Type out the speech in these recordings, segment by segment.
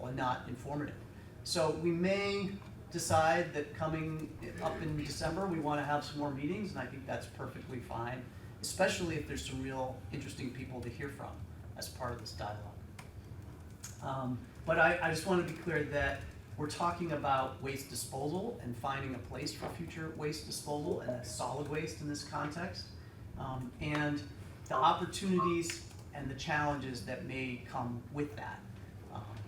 useful and not informative. So we may decide that coming up in December, we want to have some more meetings, and I think that's perfectly fine, especially if there's some real interesting people to hear from as part of this dialogue. But I just want to be clear that we're talking about waste disposal and finding a place for future waste disposal, and that's solid waste in this context, and the opportunities and the challenges that may come with that.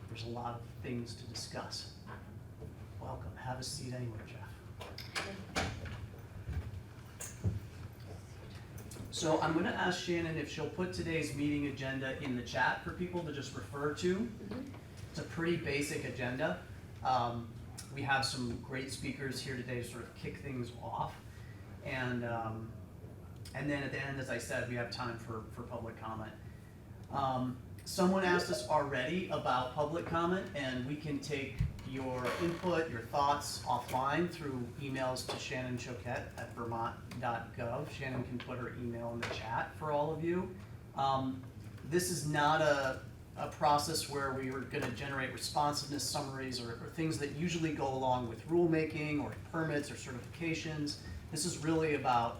There's a lot of things to discuss. Welcome. Have a seat anywhere, Jeff. So I'm going to ask Shannon if she'll put today's meeting agenda in the chat for people to just refer to. It's a pretty basic agenda. We have some great speakers here today to sort of kick things off. And then at the end, as I said, we have time for public comment. Someone asked us already about public comment, and we can take your input, your thoughts offline through emails to Shannon Choquette at vermont.gov. Shannon can put her email in the chat for all of you. This is not a process where we are going to generate responsiveness summaries or things that usually go along with rulemaking or permits or certifications. This is really about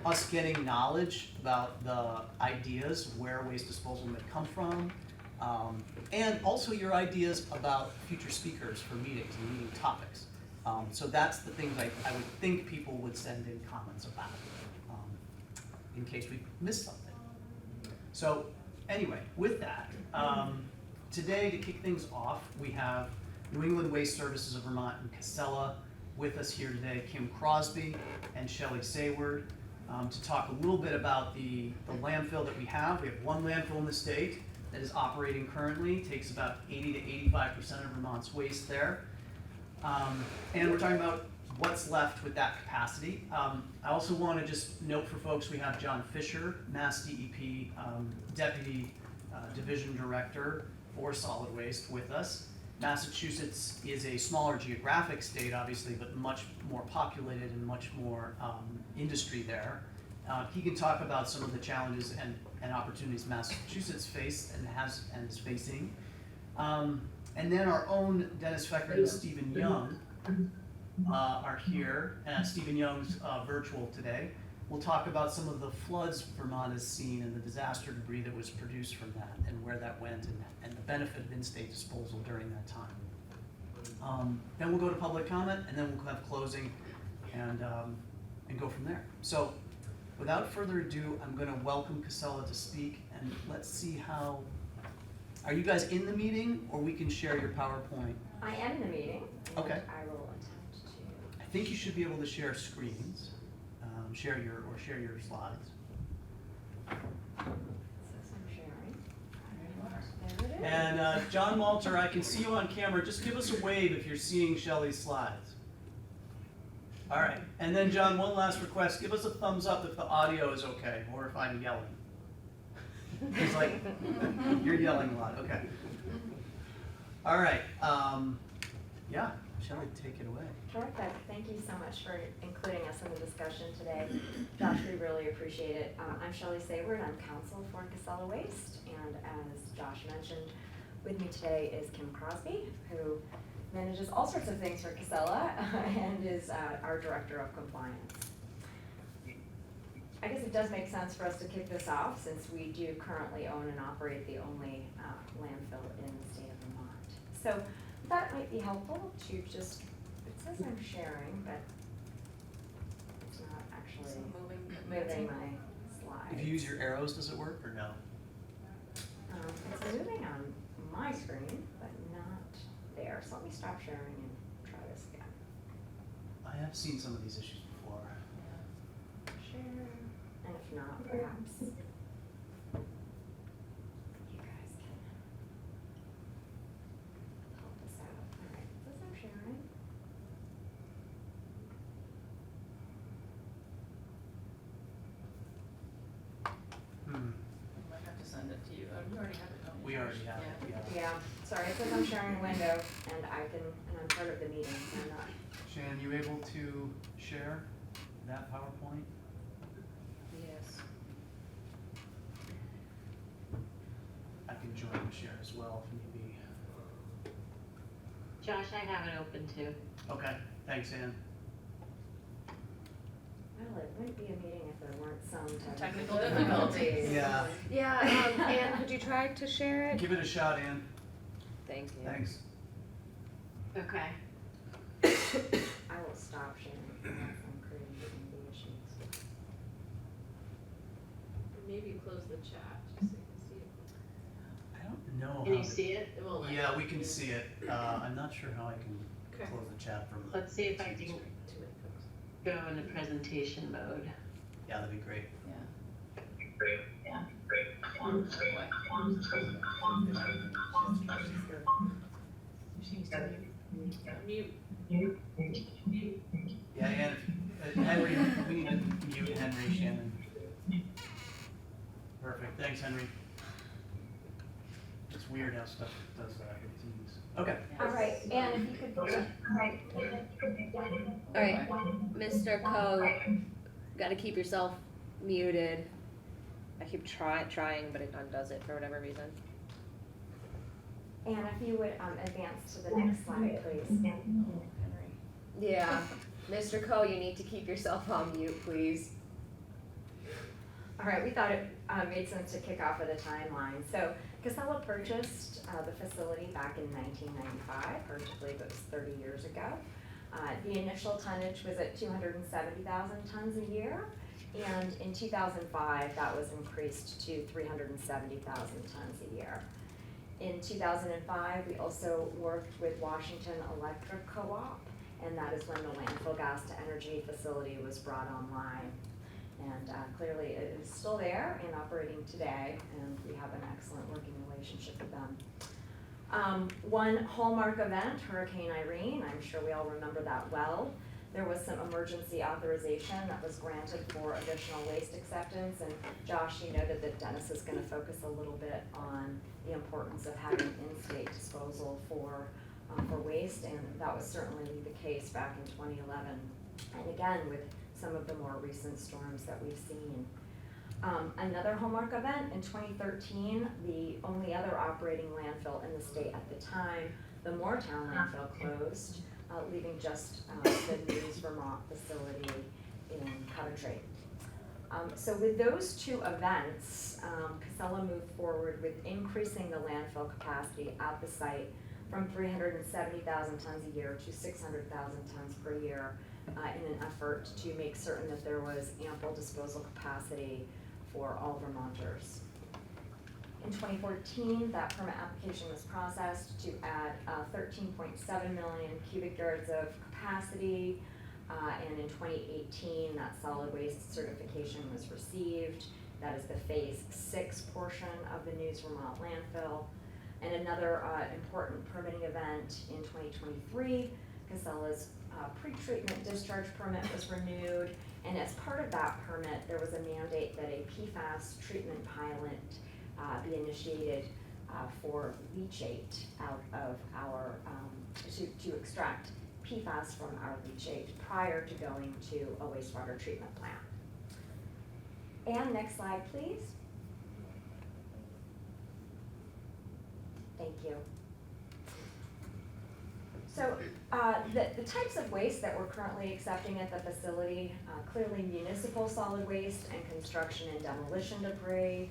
us getting knowledge about the ideas of where waste disposal may come from, and also your ideas about future speakers for meetings and meeting topics. So that's the things I would think people would send in comments about, in case we missed something. So anyway, with that, today to kick things off, we have New England Waste Services of Vermont and Casella with us here today, Kim Crosby and Shelley Sayward, to talk a little bit about the landfill that we have. We have one landfill in the state that is operating currently, takes about 80 to 85% of Vermont's waste there. And we're talking about what's left with that capacity. I also want to just note for folks, we have John Fisher, Mass DEP Deputy Division Director for Solid Waste with us. Massachusetts is a smaller geographic state, obviously, but much more populated and much more industry there. He can talk about some of the challenges and opportunities Massachusetts faced and is facing. And then our own Dennis Feckert and Stephen Young are here. Stephen Young's virtual today. We'll talk about some of the floods Vermont has seen and the disaster debris that was produced from that and where that went and the benefit of in-state disposal during that time. Then we'll go to public comment, and then we'll have closing and go from there. So without further ado, I'm going to welcome Casella to speak, and let's see how, are you guys in the meeting, or we can share your PowerPoint? I am in the meeting. Okay. I will attempt to. I think you should be able to share screens, share your slides. So I'm sharing. There it is. And John Malter, I can see you on camera. Just give us a wave if you're seeing Shelley's slides. All right. And then, John, one last request. Give us a thumbs up if the audio is okay, or if I'm yelling. He's like, you're yelling a lot. Okay. All right. Yeah, Shelley, take it away. Terrific. Thank you so much for including us in the discussion today. Josh, we really appreciate it. I'm Shelley Sayward. I'm counsel for Casella Waste. And as Josh mentioned, with me today is Kim Crosby, who manages all sorts of things for Casella and is our Director of Compliance. I guess it does make sense for us to kick this off since we do currently own and operate the only landfill in the state of Vermont. So that might be helpful to just, it says I'm sharing, but it's not actually moving my slides. If you use your arrows, does it work or no? It's moving on my screen, but not there. So let me stop sharing and try this again. I have seen some of these issues before. Share, and if not, perhaps you guys can help us out. All right, it says I'm sharing. I might have to send it to you. You already have it, don't you? We already have it. Yeah, sorry, it says I'm sharing a window, and I'm part of the meeting, so I'm not. Shannon, you able to share that PowerPoint? Yes. I can join the share as well if need be. Josh, I have it open too. Okay, thanks, Ann. Well, it wouldn't be a meeting if there weren't some Technical difficulties. Yeah, Yeah, Anne, could you try to share it? give it a shot, Ann. Thank you. Thanks. Okay. I will stop sharing unless I'm creating the issues. Maybe close the chat, just so you can see it. I don't know Can how you to- see it? Well, like- Yeah, we can see it. I'm not sure how I can Okay. close the chat from the Let's see if I TV can screen. go into presentation mode. Yeah, that'd be great. Yeah. Mute. Yeah, Ann, Henry, we need to mute Henry Shannon. Perfect, thanks, Henry. It's weird how stuff does that with Teams. Okay. All right, and if you could. All right, Mr. Coe, gotta keep yourself muted. I keep trying, but it undoes it for whatever reason. And if you would advance to the next slide, please. Henry. Yeah, Mr. Coe, you need to keep yourself on mute, please. All right, we thought it made sense to kick off with a timeline. So Casella purchased the facility back in 1995, or I believe it was 30 years ago. The initial tonnage was at 270,000 tons a year, and in 2005, that was increased to 370,000 tons a year. In 2005, we also worked with Washington Electric Co-op, and that is when the landfill gas to energy facility was brought online. And clearly it is still there and operating today, and we have an excellent working relationship with them. One hallmark event, Hurricane Irene, I'm sure we all remember that well. There was some emergency authorization that was granted for additional waste acceptance, and Josh, you noted that Dennis is gonna focus a little bit on the importance of having in-state disposal for waste, and that was certainly the case back in 2011. And again, with some of the more recent storms that we've seen. Another hallmark event in 2013, the only other operating landfill in the state at the time, the Moortown landfill closed, leaving just the News Vermont facility in Coventry. So with those two events, Casella moved forward with increasing the landfill capacity at the site from 370,000 tons a year to 600,000 tons per year in an effort to make certain that there was ample disposal capacity for all Vermonters. In 2014, that permit application was processed to add 13.7 million cubic yards of capacity. And in 2018, that solid waste certification was received. That is the phase 6 portion of the News Vermont landfill. And another important permitting event in 2023, Casella's pre-treatment discharge permit was renewed. And as part of that permit, there was a mandate that a PFAS treatment pilot be initiated for leachate out of our, to extract PFAS from our leachate prior to going to a wastewater treatment plant. And next slide, please. Thank you. So the types of waste that we're currently accepting at the facility, clearly municipal solid waste and construction and demolition debris.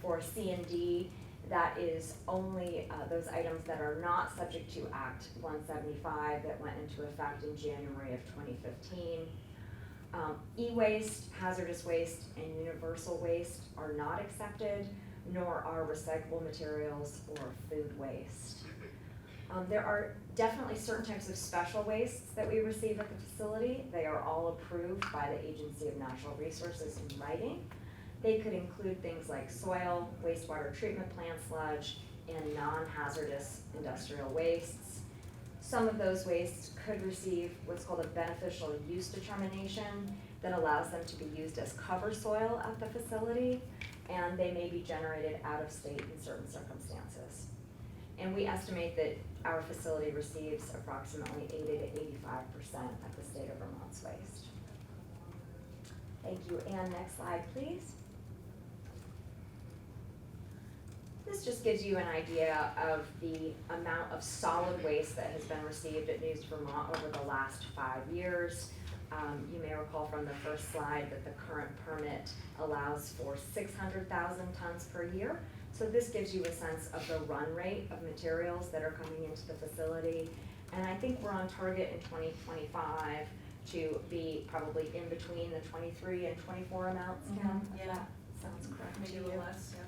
For C&D, that is only those items that are not subject to Act 175 that went into effect in January of 2015. E-waste, hazardous waste, and universal waste are not accepted, nor are recyclable materials or food waste. There are definitely certain types of special wastes that we receive at the facility. They are all approved by the Agency of Natural Resources in writing. They could include things like soil, wastewater treatment plant sludge, and non-hazardous industrial wastes. Some of those wastes could receive what's called a beneficial use determination that allows them to be used as cover soil at the facility, and they may be generated out of state in certain circumstances. And we estimate that our facility receives approximately 80 to 85% of the state of Vermont's waste. Thank you. And next slide, please. This just gives you an idea of the amount of solid waste that has been received at News Vermont over the last 5 years. You may recall from the first slide that the current permit allows for 600,000 tons per year. So this gives you a sense of the run rate of materials that are coming into the facility. And I think we're on target in 2025 to be probably in between the 23 and 24 amounts, Kim, if Yeah. that sounds correct to Maybe you. a little less, yeah.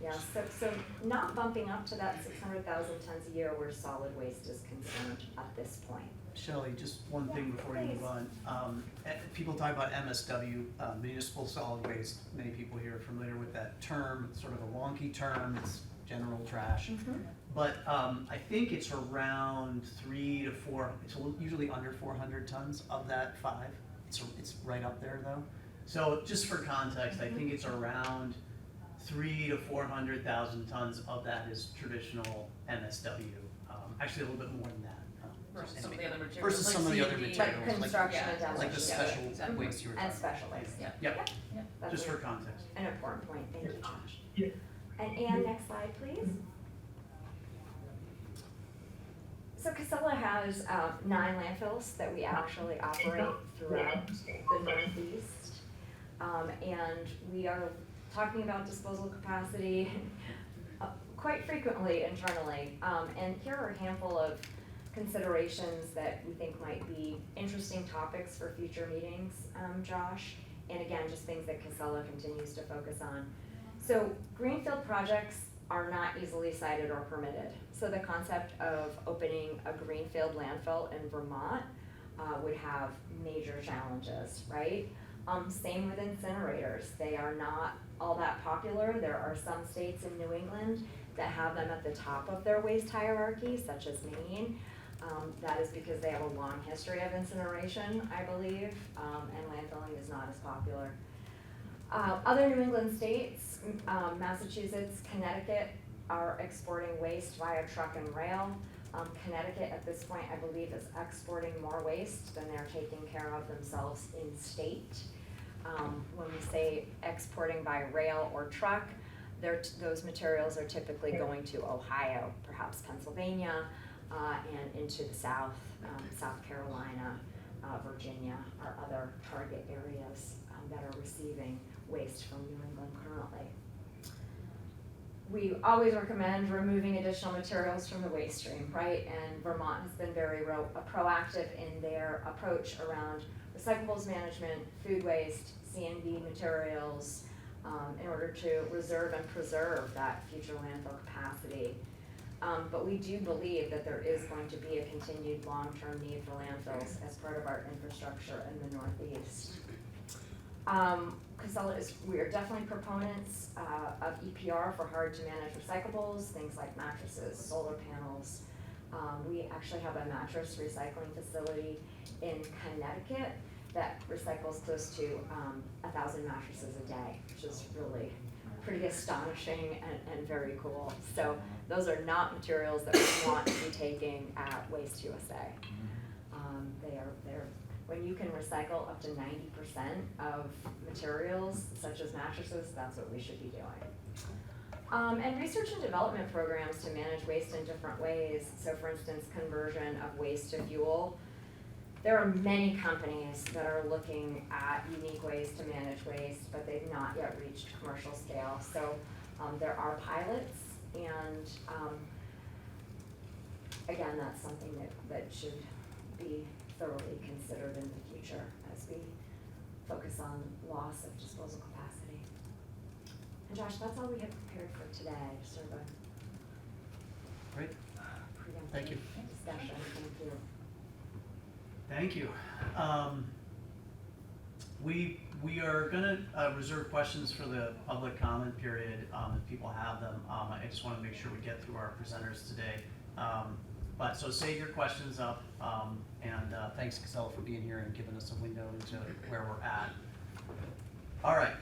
Yeah, so not bumping up to that 600,000 tons a year where solid waste is concerned at this point. Shelley, just one thing before you move on. People talk about MSW, municipal solid waste. Many people here are familiar with that term. It's sort of a wonky term. It's general trash. But I think it's around 3 to 4, it's usually under 400 tons of that 5. It's right up there though. So just for context, I think it's around 300 to 400,000 tons of that is traditional MSW. Actually, a little bit more than that. Versus some of the other materials. Versus like some of the other C&D. materials. Like construction and Yeah. demolition. Like the Yeah, special exactly. waste you were talking And about. special waste. Yeah. Yep, That's just for context. an important point, thank you, Josh. And Ann, next slide, please. So Casella has 9 landfills that we actually operate throughout the Northeast. And we are talking about disposal capacity quite frequently internally. And here are a handful of considerations that we think might be interesting topics for future meetings, Josh. And again, just things that Casella continues to focus on. So greenfield projects are not easily cited or permitted. So the concept of opening a greenfield landfill in Vermont would have major challenges, right? Same with incinerators. They are not all that popular. There are some states in New England that have them at the top of their waste hierarchy, such as Maine. That is because they have a long history of incineration, I believe, and landfilling is not as popular. Other New England states, Massachusetts, Connecticut, are exporting waste via truck and rail. Connecticut at this point, I believe, is exporting more waste than they're taking care of themselves in state. When we say exporting by rail or truck, those materials are typically going to Ohio, perhaps Pennsylvania, and into the South, South Carolina, Virginia, are other target areas that are receiving waste from New England currently. We always recommend removing additional materials from the waste stream, right? And Vermont has been very proactive in their approach around recyclables management, food waste, C&D materials, in order to reserve and preserve that future landfill capacity. But we do believe that there is going to be a continued long-term need for landfills as part of our infrastructure in the Northeast. Casella we are definitely proponents of EPR for hard-to-manage recyclables, things like mattresses, solar panels. We actually have a mattress recycling facility in Connecticut that recycles close to 1,000 mattresses a day, which is really pretty astonishing and very cool. So those are not materials that we want to be taking at Waste USA. They're when you can recycle up to 90% of materials, such as mattresses, that's what we should be doing. And research and development programs to manage waste in different ways. So for instance, conversion of waste to fuel. There are many companies that are looking at unique ways to manage waste, but they've not yet reached commercial scale. So there are pilots, and again, that's something that should be thoroughly considered in the future as we focus on loss of disposal capacity. And Josh, that's all we have prepared for today, sort of a Great, preemptive thank you. discussion. Thank you. Thank you. We are gonna reserve questions for the public comment period, if people have them. I just wanna make sure we get through our presenters today. But so save your questions up, and thanks Casella for being here and giving us a window into where we're at. All right,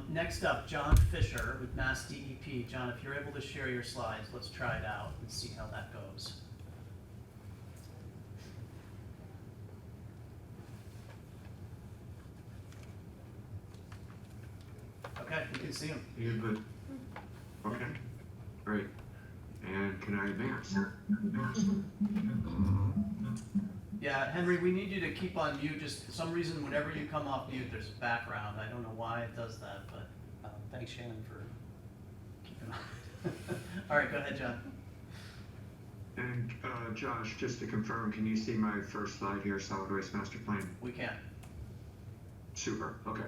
next up, John Fisher with Mass DEP. John, if you're able to share your slides, let's try it out and see how that goes. Okay, you can see him. You're good. Okay, advance. Yeah, Henry, we need you to keep on mute. Just for some reason, whenever you come off mute, there's a background. I don't know why it does that, but thanks, Shannon, for keeping on. All right, go ahead, John. And Josh, just to confirm, can you see my first slide here, solid waste master plan? We can. Super, okay.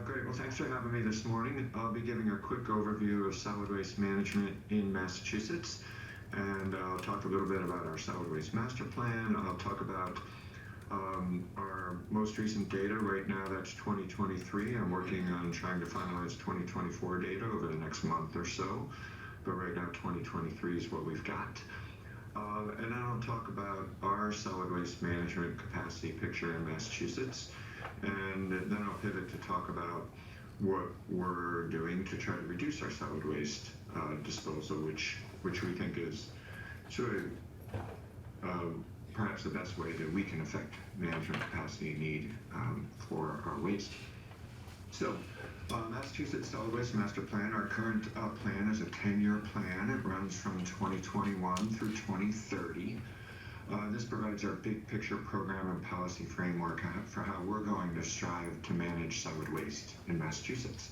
Great, well thanks for having me this morning. I'll be giving a quick overview of solid waste management in Massachusetts, and I'll talk a little bit about our solid waste master plan. I'll talk about our most recent data. Right now that's 2023. I'm working on trying to finalize 2024 data over the next month or so, but right now 2023 is what we've got. And then I'll talk about our solid waste management capacity picture in Massachusetts, and then I'll pivot to talk about what we're doing to try to reduce our solid waste disposal, which we think is sort of perhaps the best way that we can affect management capacity need for our waste. So, Massachusetts Solid Waste Master Plan, our current plan is a 10-year plan. It runs from 2021 through 2030. This provides our big picture program and policy framework for how we're going to strive to manage solid waste in Massachusetts.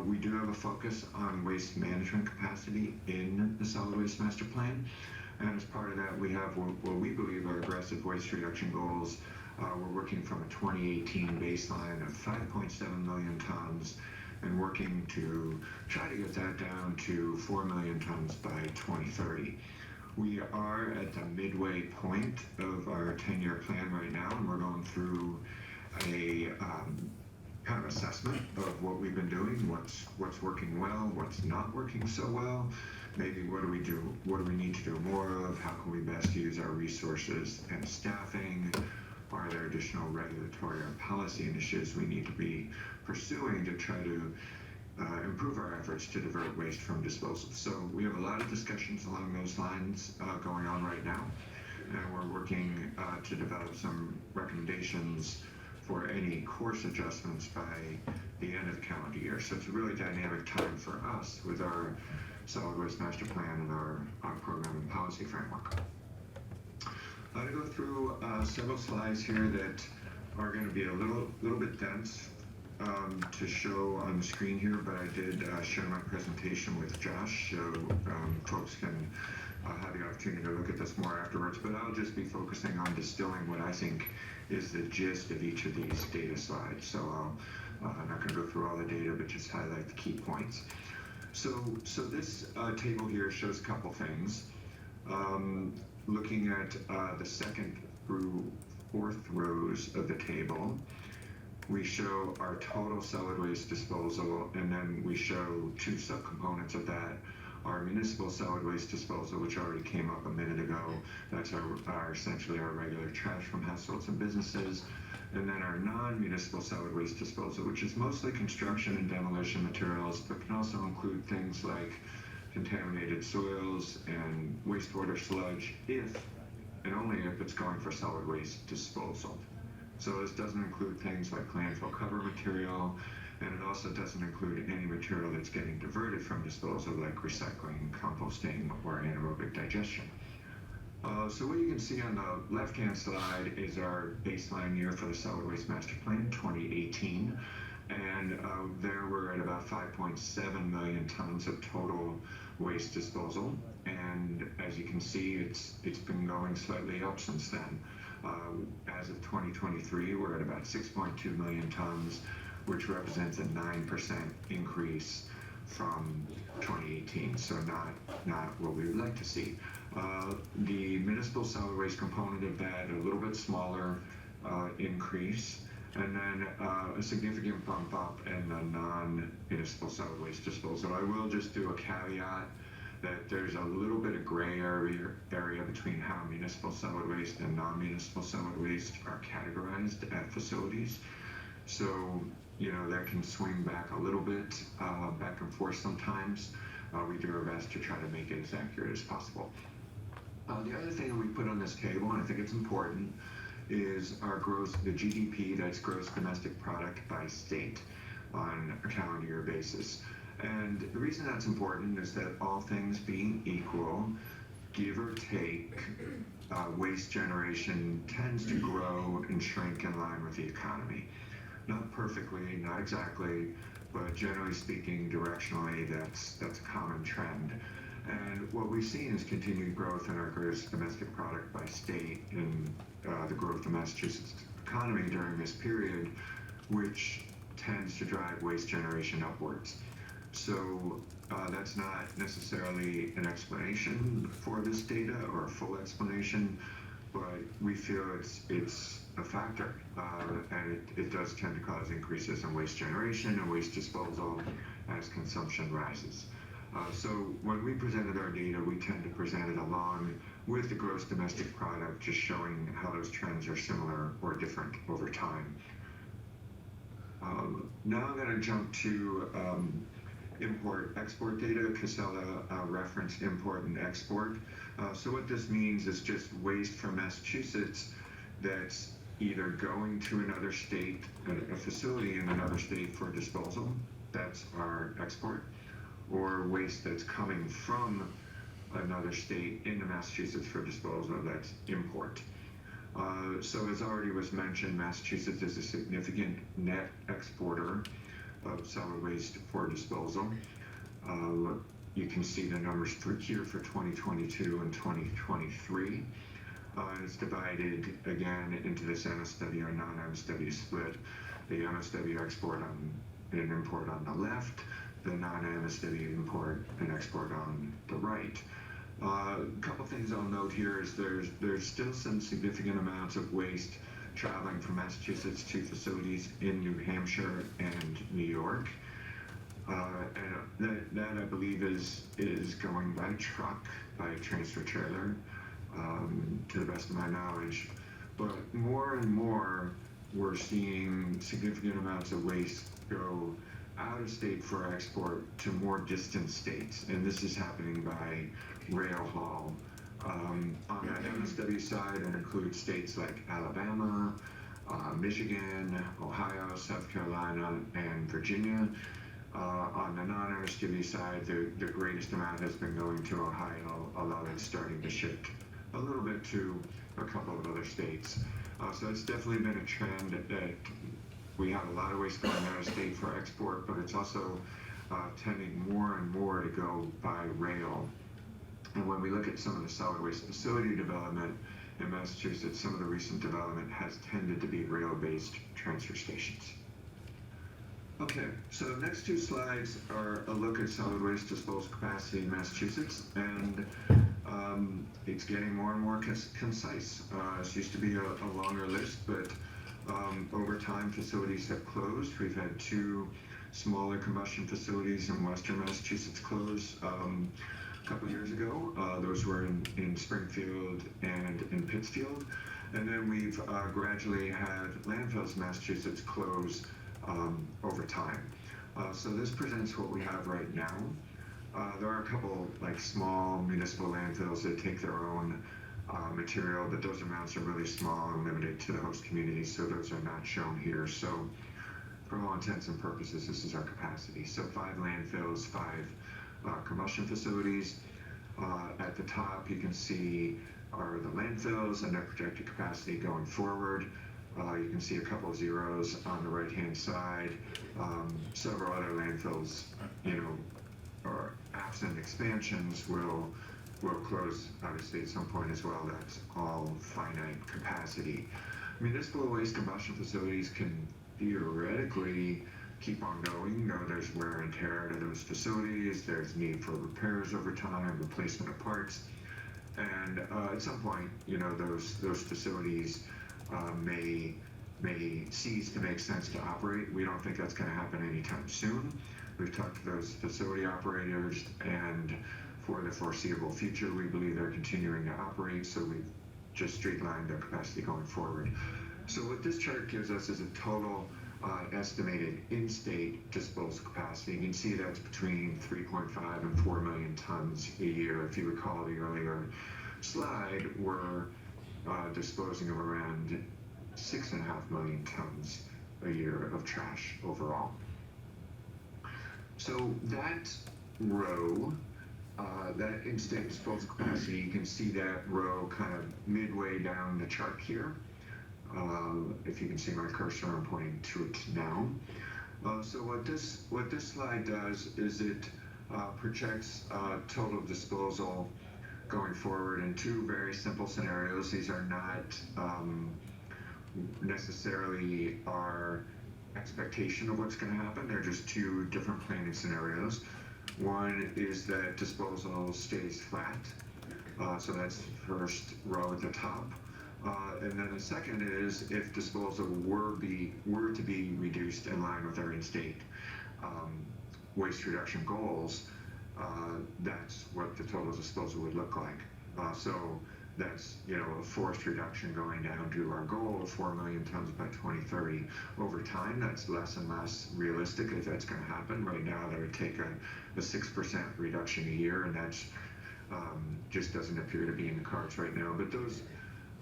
We do have a focus on waste management capacity in the Solid Waste Master Plan, and as part of that we have what we believe are aggressive waste reduction goals. We're working from a 2018 baseline of 5.7 million tons and working to try to get that down to 4 million tons by 2030. We are at the midway point of our 10-year plan right now, and we're going through a kind of assessment of what we've been doing, what's working well, what's not working so well, maybe what do we need to do more of, how can we best use our resources and staffing, are there additional regulatory or policy initiatives we need to be pursuing to try to improve our efforts to divert waste from disposal. So we have a lot of discussions along those lines going on right now, and we're working to develop some recommendations for any course adjustments by the end of the calendar year. So it's a really dynamic time for us with our Solid Waste Master Plan and our program and policy framework. I'm going to go through several slides here that are going to be a little bit dense to show on the screen here, but I did share my presentation with Josh, so folks can have the opportunity to look at this more afterwards, but I'll just be focusing on distilling what I think is the gist of each of these data slides. So I'm not going to go through all the data, but just highlight the key points. So this table here shows a couple things. Looking at the second through fourth rows of the table, we show our total solid waste disposal, and then we show two subcomponents of that. Our municipal solid waste disposal, which already came up a minute ago, that's our essentially our regular trash from households and businesses. And then our non-municipal solid waste disposal, which is mostly construction and demolition materials, but can also include things like contaminated soils and wastewater sludge, if and only if it's going for solid waste disposal. So this doesn't include things like landfill cover material, and it also doesn't include any material that's getting diverted from disposal, like recycling, composting, or anaerobic digestion. So what you can see on the left-hand slide is our baseline year for the Solid Waste Master Plan, 2018, and there we're at about 5.7 million tons of total waste disposal, and as you can see, it's been going slightly up since then. As of 2023, we're at about 6.2 million tons, which represents a 9% increase from 2018, so not what we would like to see. The municipal solid waste component of that, a little bit smaller increase, and then a significant bump up in the non-municipal solid waste disposal. I will just do a caveat that there's a little bit of gray area between how municipal solid waste and non-municipal solid waste are categorized at facilities. So, you know, that can swing back a little bit, back and forth sometimes. We do our best to try to make it as accurate as possible. The other thing that we put on this table, and I think it's important, is our the GDP, that's gross domestic product by state on a calendar year basis. And the reason that's important is that all things being equal, give or take, waste generation tends to grow and shrink in line with the economy. Not perfectly, not exactly, but generally speaking, directionally, that's a common trend. And what we've seen is continued growth in our gross domestic product by state in the growth of Massachusetts economy during this period, which tends to drive waste generation upwards. So that's not necessarily an explanation for this data or a full explanation, but we feel it's a factor, and it does tend to cause increases in waste generation and waste disposal as consumption rises. So when we presented our data, we tend to present it along with the gross domestic product, just showing how those trends are similar or different over time. Now I'm going to jump to import-export data. Casella referenced import and export. So what this means is just waste from Massachusetts that's either going to another state, a facility in another state for disposal, that's our export, or waste that's coming from another state into Massachusetts for disposal, that's import. So as already was mentioned, Massachusetts is a significant net exporter of solid waste for disposal. You can see the numbers here for 2022 and 2023. It's divided again into this MSW and non-MSW split. The MSW export and import on the left, the non-MSW import and export on the right. A couple things I'll note here is there's still some significant amounts of waste traveling from Massachusetts to facilities in New Hampshire and New York. And that I believe is going by truck, by transfer trailer, to the best of my knowledge. But more and more, we're seeing significant amounts of waste go out of state for export to more distant states. And this is happening by rail haul. On that MSW side, it includes states like Alabama, Michigan, Ohio, South Carolina, and Virginia. On the non-MSW side, the greatest amount has been going to Ohio, although it's starting to shift a little bit to a couple of other states. So it's definitely been a trend that we have a lot of waste going out of state for export, but it's also tending more and more to go by rail. And when we look at some of the solid waste facility development in Massachusetts, some of the recent development has tended to be rail-based transfer stations. Okay, so the next two slides are a look at solid waste disposal capacity in Massachusetts, and it's getting more and more concise. This used to be a longer list, but over time facilities have closed. We've had two smaller combustion facilities in western Massachusetts close a couple years ago. Those were in Springfield and in Pittsfield. And then we've gradually had landfills in Massachusetts close over time. So this presents what we have right now. There are a couple like small municipal landfills that take their own material, but those amounts are really small and limited to the host community, so those are not shown here. So for all intents and purposes, this is our capacity. So 5 landfills, 5 combustion facilities. At the top, you can see are the landfills and their projected capacity going forward. You can see a couple of zeros on the right-hand side. Several other landfills, or absent expansions will close obviously at some point as well. That's all finite capacity. Municipal waste combustion facilities can theoretically keep on going. There's wear and tear to those facilities. There's need for repairs over time, replacement of parts, and at some point, those facilities may cease to make sense to operate. We don't think that's going to happen anytime soon. We've talked to those facility operators, and for the foreseeable future, we believe they're continuing to operate, so we've just streamlined their capacity going forward. So what this chart gives us is a total estimated in-state disposal capacity. You can see that's between 3.5 and 4 million tons a year. If you recall the earlier slide, we're disposing of around 6.5 million tons a year of trash overall. So that row, that in-state disposal capacity, you can see that row kind of midway down the chart here. If you can see my cursor, I'm pointing to it now. So what this slide does is it projects total disposal going forward in two very simple scenarios. These are not necessarily our expectation of what's going to happen. They're just two different planning scenarios. One is that disposal stays flat. So that's the first row at the top. And then the second is if disposal were to be reduced in line with our in-state waste reduction goals, that's what the total disposal would look like. So that's, a forced reduction going down to our goal of 4 million tons by 2030. Over time, that's less and less realistic if that's going to happen. Right now, that would take a 6% reduction a year, and that's just doesn't appear to be in the cards right now. But those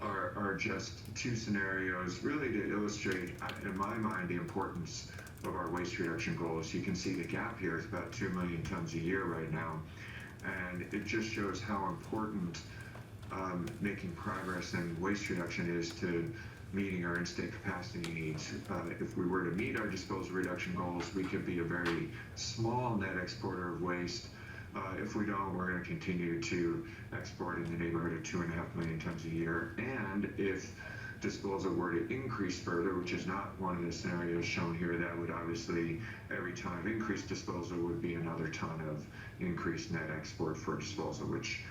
are just two scenarios really to illustrate, in my mind, the importance of our waste reduction goals. You can see the gap here is about 2 million tons a year right now, and it just shows how important making progress in waste reduction is to meeting our in-state capacity needs. If we were to meet our disposal reduction goals, we could be a very small net exporter of waste. If we don't, we're going to continue to export in the neighborhood of 2.5 million tons a year. And if disposal were to increase further, which is not one of the scenarios shown here, that would obviously, every ton of increased disposal would be another ton of increased net export for disposal, which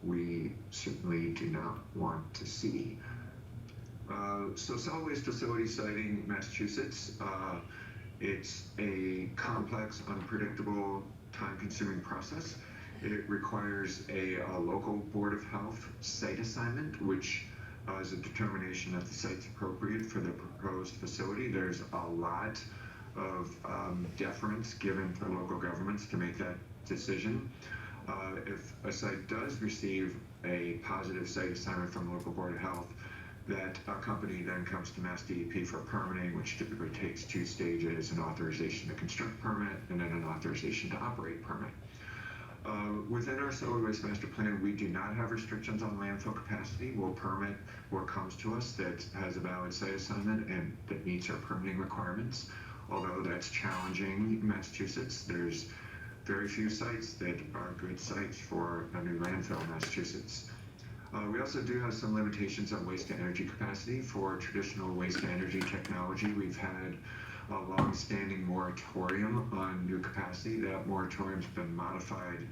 we certainly do not want to see. So solid waste facility siting, Massachusetts, it's a complex, unpredictable, time-consuming process. It requires a local Board of Health site assignment, which is a determination that the site's appropriate for the proposed facility. There's a lot of deference given to local governments to make that decision. If a site does receive a positive site assignment from the local Board of Health, that company then comes to Mass DEP for permitting, which typically takes 2 stages, an authorization to construct permit and then an authorization to operate permit. Within our solid waste master plan, we do not have restrictions on landfill capacity. We'll permit what comes to us that has a valid site assignment and that meets our permitting requirements. Although that's challenging in Massachusetts, there's very few sites that are good sites for a new landfill in Massachusetts. We also do have some limitations on waste to energy capacity. For traditional waste to energy technology, we've had a long-standing moratorium on new capacity. That moratorium's been modified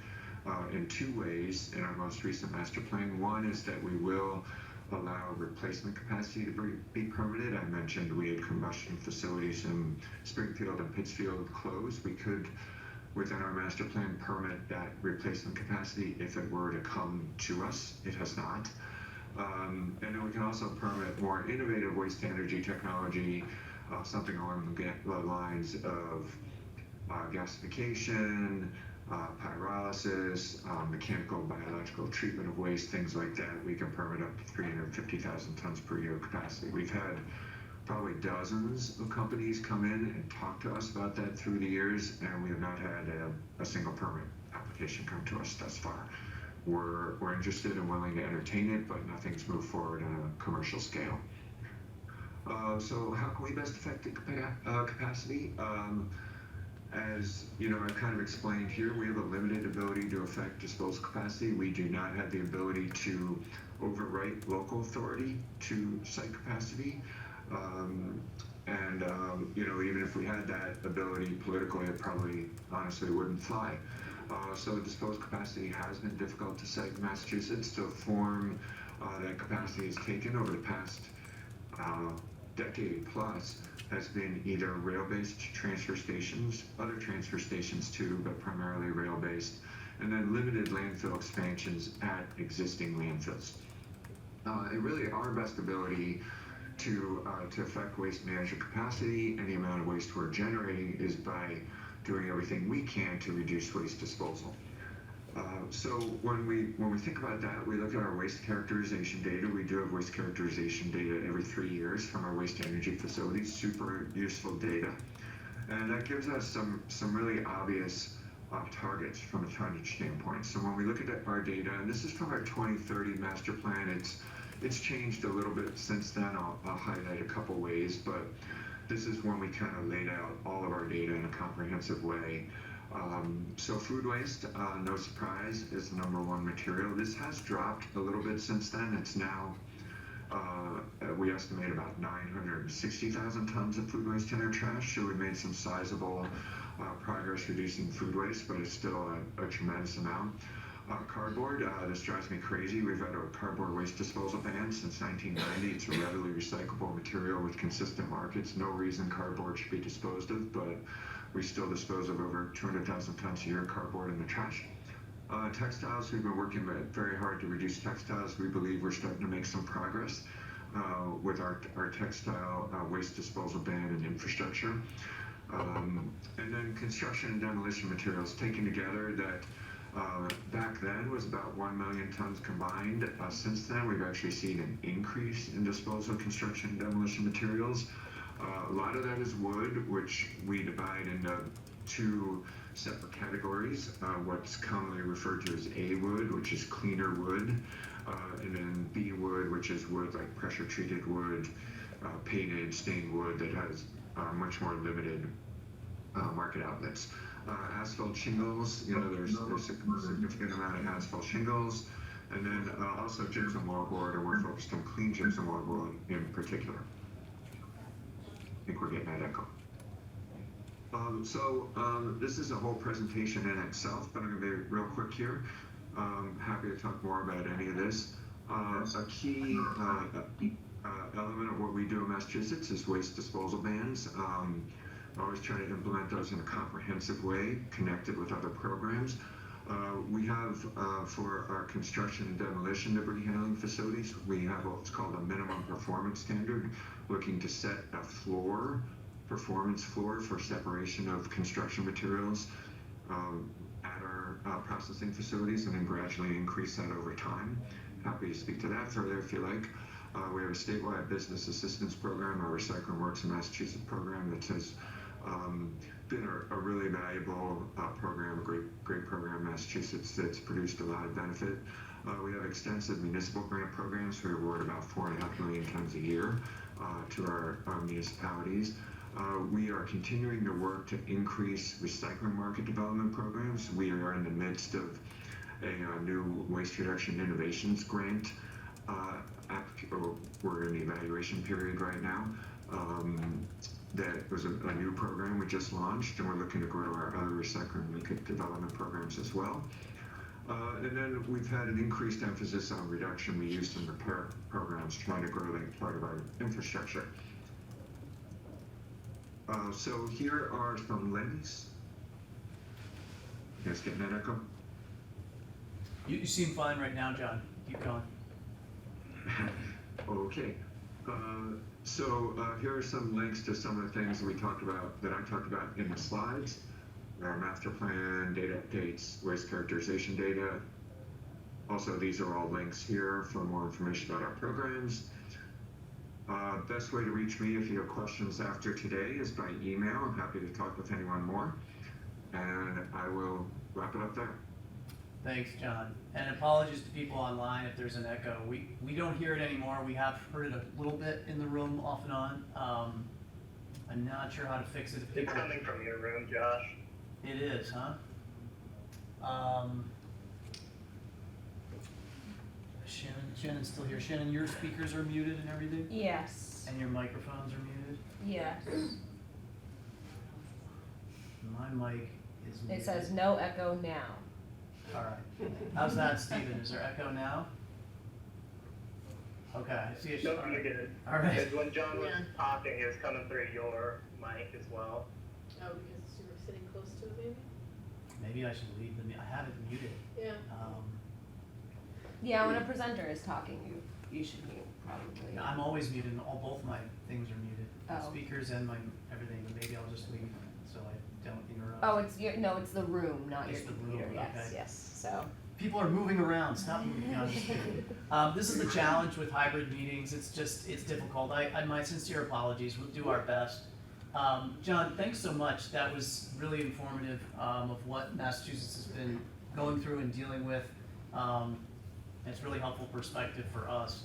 in 2 ways in our most recent master plan. One is that we will allow replacement capacity to be permitted. I mentioned we had combustion facilities in Springfield and Pittsfield closed. We could, within our master plan, permit that replacement capacity if it were to come to us. It has not. And then we can also permit more innovative waste to energy technology, something along the lines of gasification, pyrolysis, mechanical biological treatment of waste, things like that. We can permit up to 350,000 tons per year capacity. We've had probably dozens of companies come in and talk to us about that through the years, and we have not had a single permit application come to us thus far. We're interested and willing to entertain it, but nothing's moved forward on a commercial scale. So how can we best affect the capacity? As I've kind of explained here, we have a limited ability to affect disposal capacity. We do not have the ability to overwrite local authority to site capacity. Even if we had that ability politically, it probably honestly wouldn't fly. So disposal capacity has been difficult to cite in Massachusetts. The form that capacity has taken over the past decade plus has been either rail-based transfer stations, other transfer stations too, but primarily rail-based, and then limited landfill expansions at existing landfills. And really our best ability to affect waste management capacity and the amount of waste we're generating is by doing everything we can to reduce waste disposal. So when we think about that, we look at our waste characterization data. We do have waste characterization data every 3 years from our waste energy facilities, super useful data. And that gives us some really obvious targets from a tonnage standpoint. So when we look at our data, and this is from our 2030 master plan, it's changed a little bit since then. I'll highlight a couple ways, but this is when we kind of laid out all of our data in a comprehensive way. So food waste, no surprise, is the number one material. This has dropped a little bit since then. It's now, we estimate about 960,000 tons of food waste in our trash. So we made some sizable progress reducing food waste, but it's still a tremendous amount. Cardboard, this drives me crazy. We've had a cardboard waste disposal ban since 1990. It's a readily recyclable material with consistent markets. No reason cardboard should be disposed of, but we still dispose of over 200,000 tons a year of cardboard in the trash. Textiles, we've been working very hard to reduce textiles. We believe we're starting to make some progress with our textile waste disposal ban and infrastructure. And then construction and demolition materials taken together, that back then was about 1 million tons combined. Since then, we've actually seen an increase in disposal of construction and demolition materials. A lot of that is wood, which we divide into two separate categories. What's commonly referred to as A wood, which is cleaner wood, and then B wood, which is wood like pressure treated wood, painted, stained wood that has much more limited market outlets. Asphalt shingles, there's a significant amount of asphalt shingles, and then also gypsum wallboard, and we're focused on clean gypsum wallboard in particular. I think we're getting that echo. This is a whole presentation in itself, but I'm going to be real quick here. Happy to talk more about any of this. A key element of what we do in Massachusetts is waste disposal bans. Always try to implement those in a comprehensive way, connected with other programs. We have, for our construction and demolition debris handling facilities, we have what's called a minimum performance standard, looking to set a performance floor for separation of construction materials at our processing facilities, and then gradually increase that over time. Happy to speak to that further if you like. We have a statewide business assistance program, our Recycling Works in Massachusetts program, that has been a really valuable program, a great program in Massachusetts that's produced a lot of benefit. We have extensive municipal grant programs. We award about 4.5 million tons a year to our municipalities. We are continuing to work to increase recycling market development programs. We are in the midst of a new waste reduction innovations grant. We're in the evaluation period right now. That was a new program we just launched, and we're looking to grow our other recycling market development programs as well. And then we've had an increased emphasis on reduction, reuse, and repair programs, trying to grow that part of our infrastructure. So here are some links. You guys getting that echo? You seem fine right now, John. Keep going. Okay. Here are some links to some of the things that I talked about in the slides. Our master plan, data updates, waste characterization data. Also, these are all links here for more information about our programs. Best way to reach me if you have questions after today is by email. I'm happy to talk with anyone more. And I will wrap it up there. Thanks, John. And apologies to people online if there's an echo. We don't hear it anymore. We have heard it a little bit in the room off and on. I'm not sure how to fix it. It's coming from your room, Josh. It is, huh? Shannon's still here. Shannon, your speakers are muted and everything? Yes. And your microphones are muted? Yes. My mic is muted. It says no echo now. All right. How's that, Steven? Is there echo now? Okay, I see it. Nope, you're good. All right. Because when John was talking, it was coming through your mic as well. Oh, because you were sitting close to it, maybe? Maybe I should leave the. I have it muted. Yeah. Yeah, when a presenter is talking, you should mute probably. I'm always muted. And both my things are muted. Oh. Speakers and my everything. But maybe I'll just leave so I don't interrupt. Oh, it's the room, not It's your the computer. room, Yes, okay. yes. So. People are moving around. Stop moving. No, I'm just kidding. This is the challenge with hybrid meetings. It's difficult. My sincere apologies. We'll do our best. John, thanks so much. That was really informative of what Massachusetts has been going through and dealing with. It's really helpful perspective for us.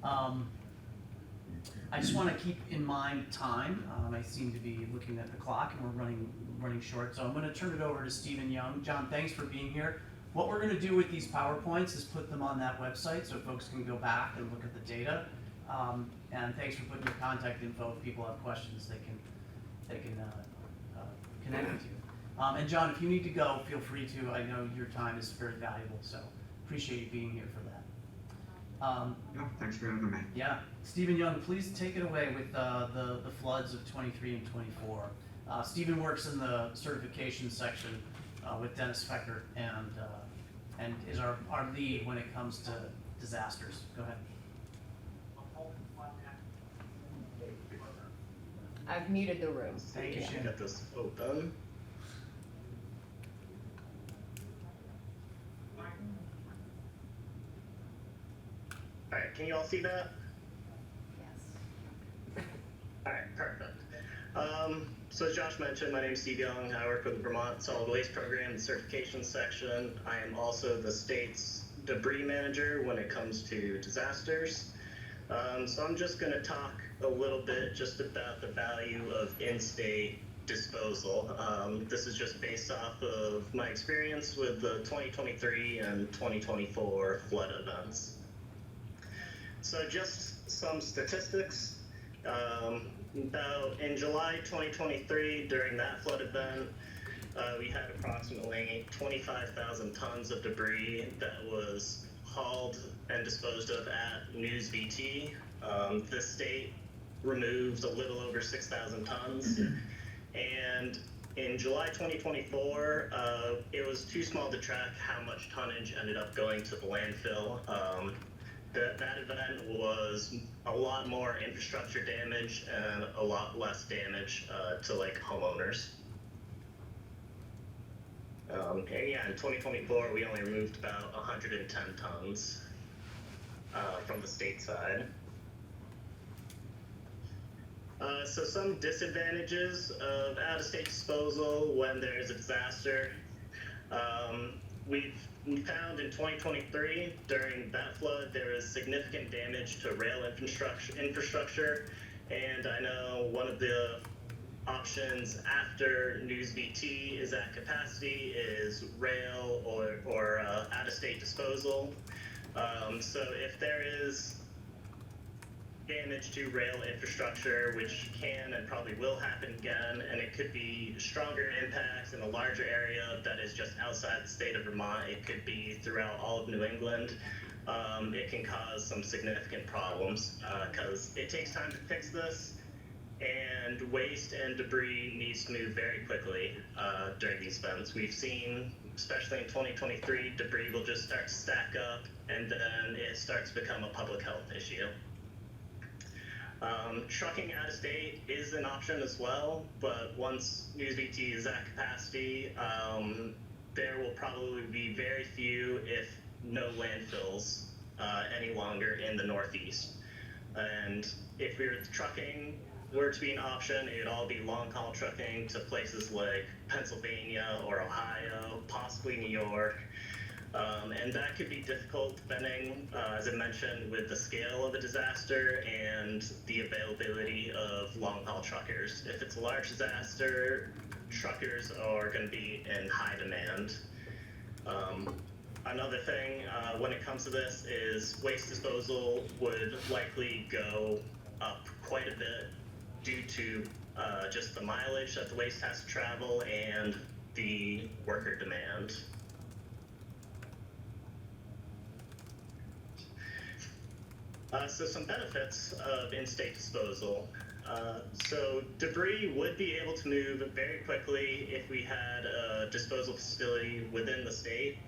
I just want to keep in mind time. I seem to be looking at the clock and we're running short, so I'm going to turn it over to Stephen Young. John, thanks for being here. What we're going to do with these PowerPoints is put them on that website so folks can go back and look at the data. And thanks for putting your contact info. If people have questions, they can connect with you. And John, if you need to go, feel free to. I know your time is very valuable, so appreciate you being here for that. Yeah, thanks for having me. Yeah, Stephen Young, please take it away with the floods of 23 and 24. Stephen works in the certification section with Dennis Feckert and is our lead when it comes to disasters. Go ahead. I've muted the room. Thank you, Shannon. Get this open. Alright, can you all see that? Yes. Alright, perfect. So as Josh mentioned, my name is Steve Young. I work with the Vermont Solid Waste Program, the certification section. I am also the state's debris manager when it comes to disasters. So I'm just going to talk a little bit just about the value of in-state disposal. This is just based off of my experience with the 2023 and 2024 flood events. So just some statistics. About in July 2023, during that flood event, we had approximately 25,000 tons of debris that was hauled and disposed of at News VT. This state removed a little over 6,000 tons. And in July 2024, it was too small to track how much tonnage ended up going to the landfill. That event was a lot more infrastructure damage and a lot less damage to like homeowners. And yeah, in 2024, we only removed about 110 tons from the state side. So some disadvantages of out-of-state disposal when there's a disaster. We found in 2023, during that flood, there was significant damage to rail infrastructure, and I know one of the options after News VT is at capacity is rail or out-of-state disposal. So if there is damage to rail infrastructure, which can and probably will happen again, and it could be stronger impacts in a larger area that is just outside the state of Vermont. It could be throughout all of New England. It can cause some significant problems because it takes time to fix this, and waste and debris needs to move very quickly during these events. We've seen, especially in 2023, debris will just start to stack up, and then it starts to become a public health issue. Trucking out of state is an option as well, but once News VT is at capacity, there will probably be very few, if no landfills any longer in the Northeast. And if trucking were to be an option, it'd all be long haul trucking to places like Pennsylvania or Ohio, possibly New York. And that could be difficult depending, as I mentioned, with the scale of a disaster and the availability of long-haul truckers. If it's a large disaster, truckers are going to be in high demand. Another thing when it comes to this is waste disposal would likely go up quite a bit due to just the mileage that the waste has to travel and the worker demand. So some benefits of in-state disposal. So debris would be able to move very quickly if we had a disposal facility within the state.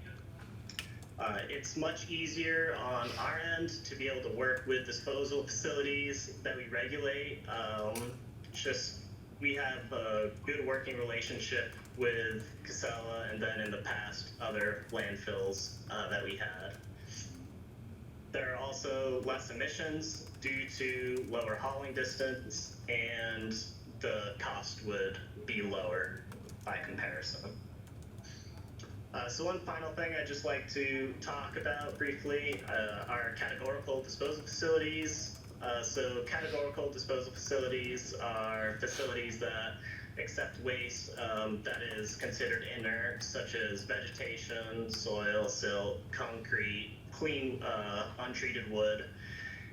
It's much easier on our end to be able to work with disposal facilities that we regulate. We have a good working relationship with Casella and then in the past other landfills that we had. There are also less emissions due to lower hauling distance, and the cost would be lower by comparison. So one final thing I'd just like to talk about briefly are categorical disposal facilities. So categorical disposal facilities are facilities that accept waste that is considered inert, such as vegetation, soil, silt, concrete, clean, untreated wood.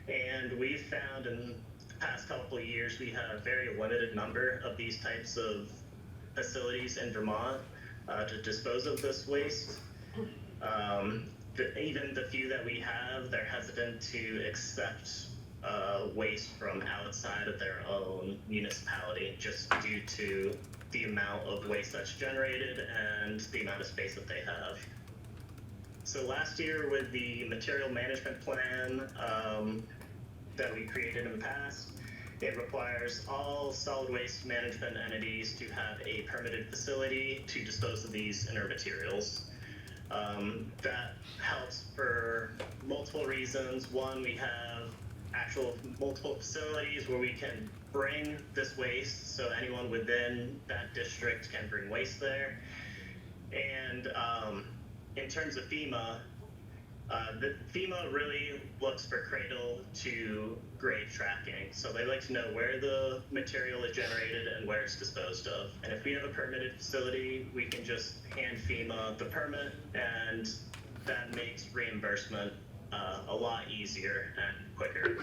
And we've found in the past couple of years we have a very limited number of these types of facilities in Vermont to dispose of this waste. Even the few that we have, they're hesitant to accept waste from outside of their own municipality just due to the amount of waste that's generated and the amount of space that they have. So last year with the material management plan that we created in the past, it requires all solid waste management entities to have a permitted facility to dispose of these inert materials. That helps for multiple reasons. One, we have actual multiple facilities where we can bring this waste, so anyone within that district can bring waste there. And in terms of FEMA, the FEMA really looks for cradle to grave tracking. So they like to know where the material is generated and where it's disposed of. And if we have a permitted facility, we can just hand FEMA the permit, and that makes reimbursement a lot easier and quicker.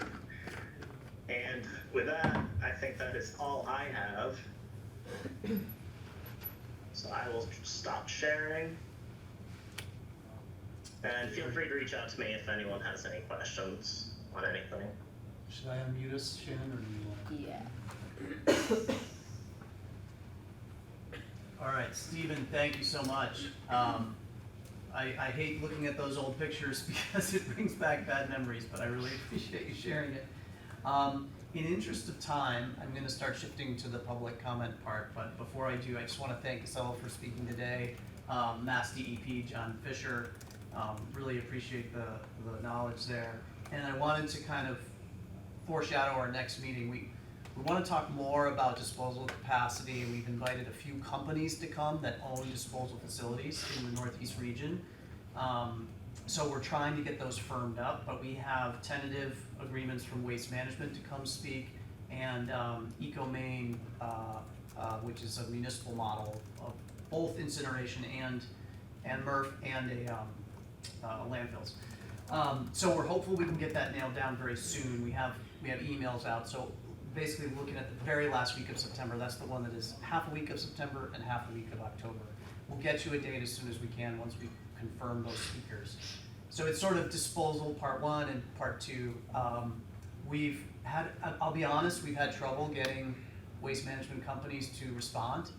And with that, I think that is all I have. So I will stop sharing. And feel free to reach out to me if anyone has any questions on anything. Should I unmute us, Shannon, or do you want? Yeah. All right, Stephen, thank you so much. I hate looking at those old pictures because it brings back bad memories, but I really appreciate you sharing it. In interest of time, I'm going to start shifting to the public comment part, but before I do, I just want to thank Casella for speaking today, Mass DEP, John Fisher. Really appreciate the knowledge there. And I wanted to kind of foreshadow our next meeting. We want to talk more about disposal capacity, and we've invited a few companies to come that own disposal facilities in the Northeast region. So we're trying to get those firmed up, but we have tentative agreements from Waste Management to come speak, and EcoMaine, which is a municipal model of both incineration and MRF and landfills. So we're hopeful we can get that nailed down very soon. We have emails out, so basically looking at the very last week of September. That's the one that is half a week of September and half a week of October. We'll get you a date as soon as we can once we confirm those speakers. So it's sort of disposal part one and part two. We've had, I'll be honest, we've had trouble getting waste management companies to respond.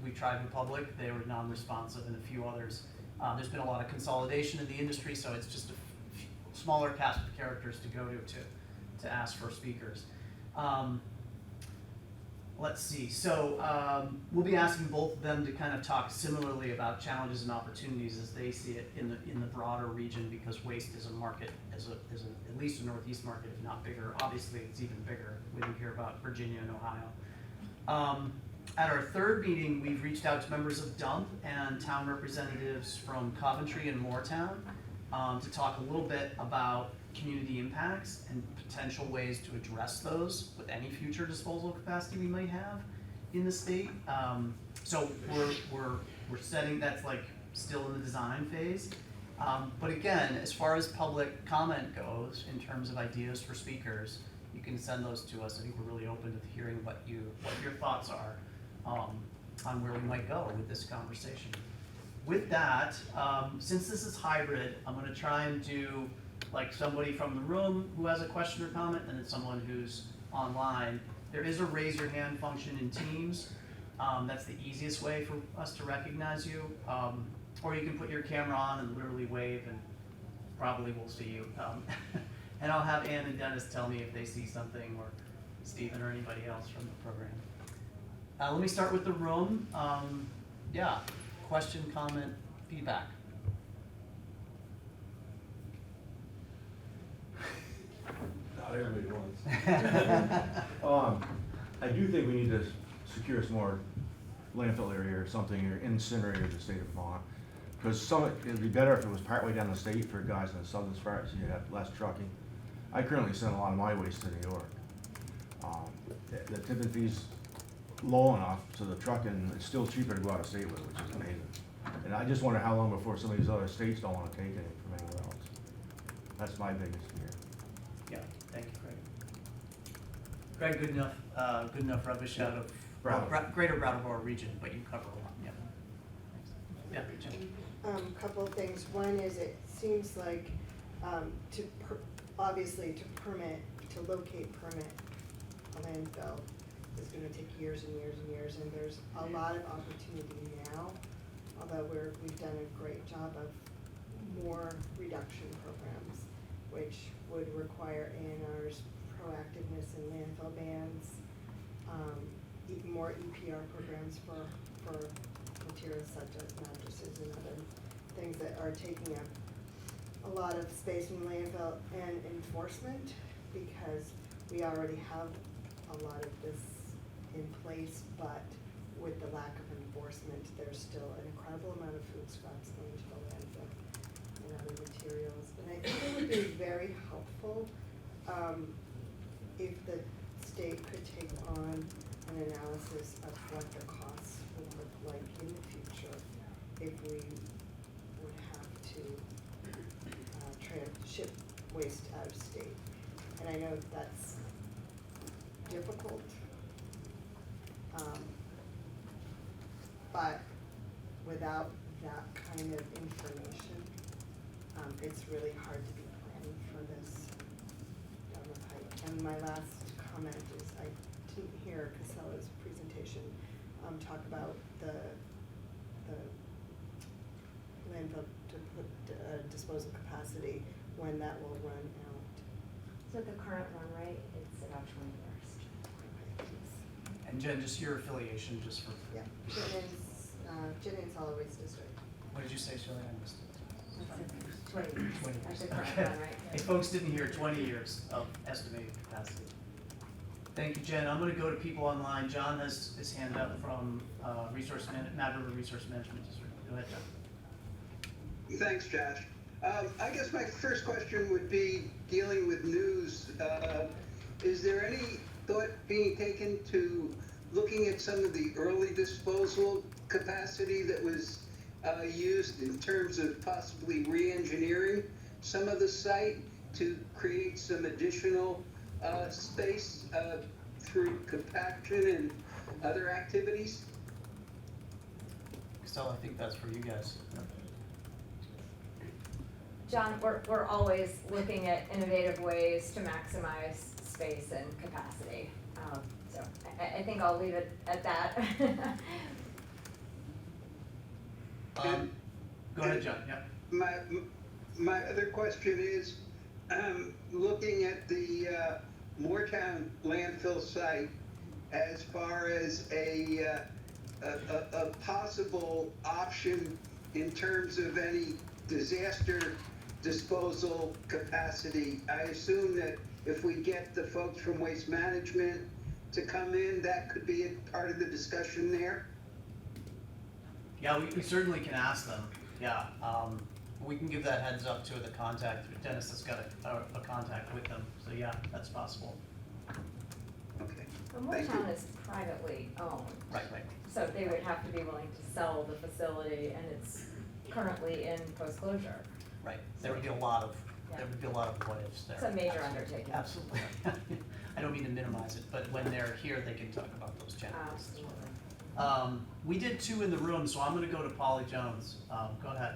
We tried Republic, they were non-responsive, and a few others. There's been a lot of consolidation in the industry, so it's just a smaller cast of characters to go to ask for speakers. Let's see, so we'll be asking both of them to kind of talk similarly about challenges and opportunities as they see it in the broader region, because waste is a market, is at least a Northeast market, if not bigger. Obviously, it's even bigger when you hear about Virginia and Ohio. At our third meeting, we've reached out to members of DUMP and town representatives from Coventry and Moortown to talk a little bit about community impacts and potential ways to address those with any future disposal capacity we might have in the state. So we're setting, that's like still in the design phase. But again, as far as public comment goes, in terms of ideas for speakers, you can send those to us. I think we're really open to hearing what your thoughts are on where we might go with this conversation. With that, since this is hybrid, I'm going to try and do like somebody from the room who has a question or comment, and then someone who's online. There is a raise your hand function in Teams. That's the easiest way for us to recognize you. Or you can put your camera on and literally wave, and probably we'll see you. And I'll have Ann and Dennis tell me if they see something, or Stephen or anybody else from the program. Let me start with the room. Yeah, question, comment, feedback. Not everybody wants. I do think we need to secure some more landfill area or something, or incinerator in the state of Vermont. Because it'd be better if it was partway down the state for guys in the southern part, so you have less trucking. I currently send a lot of my waste to New York. The tipping fee's low enough, so the trucking, it's still cheaper to go out of state with, which is amazing. And I just wonder how long before some of these other states don't wanna take any from anywhere else. That's my biggest fear. Yeah, thank you, Greg. Greg, good enough rubbish out of greater Brattleboro region, but you cover a lot, yeah. Thanks. Yeah, Jim. Couple of things. One is it seems like, obviously to locate permit a landfill is gonna take years and years and years, and there's a lot of opportunity now, although we've done a great job of more reduction programs, which would require A&Rs, proactiveness in landfill bans, even more EPR programs for materials such as mattresses and other things that are taking up a lot of space in landfill, and enforcement, because we already have a lot of this in place, but with the lack of enforcement, there's still an incredible amount of food scraps going to the landfill and other materials. And I think it would be very helpful if the state could take on an analysis of what the costs would look like in the future if we would have to ship waste out of state. And I know that's difficult, but without that kind of information, it's really hard to be planning for this down the pipe. And my last comment is I didn't hear Casella's presentation talk about the landfill disposal capacity, when that will run out. So the current run rate, it's about 20 years. And Jen, just your affiliation, just for, Yeah, Jennings Solid Waste District. what did you say, Shirley? I missed it. 20 years. 20 That's years, the current okay. run rate. Hey, folks didn't hear 20 years of estimated capacity. Thank you, Jen. I'm gonna go to people online. John has his hand up from Mad River Resource Management District. Go ahead, John. Thanks, Josh. I guess my first question would be dealing with news. Is there any thought being taken to looking at some of the early disposal capacity that was used in terms of possibly re-engineering some of the site to create some additional space through compaction and other activities? Stella, I think that's for you guys. John, we're always looking at innovative ways to maximize space and capacity. So I think I'll leave it at that. Go ahead, John. Yep. My other question is, looking at the Moortown landfill site as far as a possible option in terms of any disaster disposal capacity. I assume that if we get the folks from Waste Management to come in, that could be a part of the discussion there. Yeah, we certainly can ask them. Yeah, we can give that heads up to the contact. Dennis has got a contact with them, so yeah, that's possible. Okay. Well, Thank Moortown you. is privately owned. Right. So they would have to be willing to sell the facility, and it's currently in post-closure. Right. There would be a lot of what ifs there. It's a major undertaking. Absolutely. I don't mean to minimize it, but when they're here, they can talk about those challenges as well. We did 2 in the room, so I'm gonna go to Polly Jones. Go ahead.